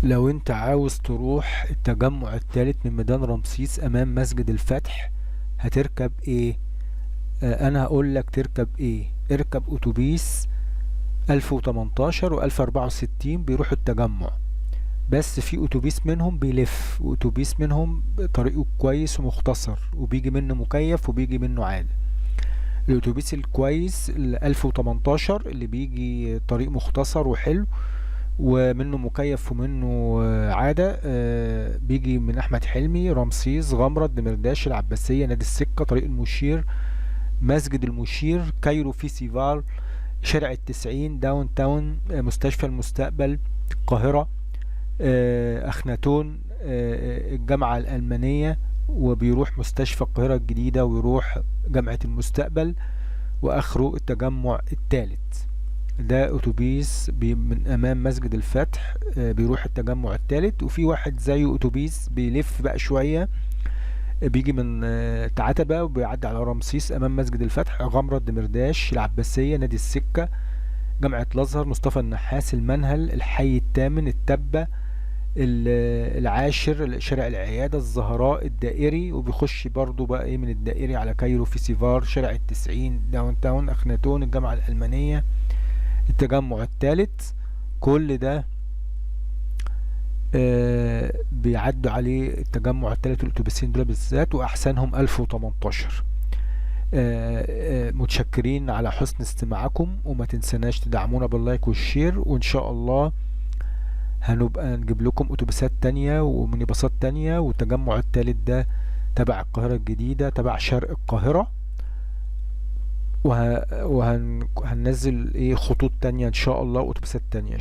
لو انت عاوز تروح التجمع الثالث من ميدان رمسيس امام مسجد الفتح، هتركب ايه؟ انا هقول لك تركب ايه. اركب اتوبيس 1018 و1064 بيروحوا التجمع. بس في اتوبيس منهم بيلف، واتوبيس منهم طريقه كويس ومختصر، وبيجي منه مكيف وبيجي منه عادي. الاتوبيس الكويس ال 1018 اللي بيجي طريق مختصر وحلو ومنه مكيف ومنه عادة، بيجي من أحمد حلمي، رمسيس، غمرة، دمرداش، العباسية، نادي السكة، طريق المشير، مسجد المشير، كايرو فيستيفال، شارع التسعين، داون تاون، مستشفى المستقبل، القاهرة، أخناتون، الجامعة الألمانية، وبيروح مستشفى القاهرة الجديدة، ويروح جامعة المستقبل، وآخره التجمع الثالث. ده اتوبيس من امام مسجد الفتح، بيروح التجمع الثالث. وفي واحد زيه اتوبيس بيلف بقى شوية، بيجي من تعاتبة وبيعدي على رمسيس امام مسجد الفتح، غمرة، دمرداش، العباسية، نادي السكة، جامعة الازهر، مصطفى النحاس، المنهل، الحي الثامن، التبة، العاشر، شارع العيادة، الزهراء، الدائري، وبيخش برضو بقى ايه من الدائري على كايرو في سيفار، شارع التسعين، داون تاون، اخناتون، الجامعة الألمانية، التجمع الثالث. كل ده بيعدوا عليه التجمع الثالث، الاتوبيسين دول بالذات، واحسنهم 1018. متشكرين على حسن استماعكم، وما تنسناش تدعمونا باللايك والشير، وان شاء الله هنبقى نجيب لكم اتوبيسات تانية ومينيباصات تانية. والتجمع الثالث ده تبع القاهرة الجديدة، تبع شرق القاهرة، وهننزل ايه خطوط تانية ان شاء الله، واتوبيسات تانية.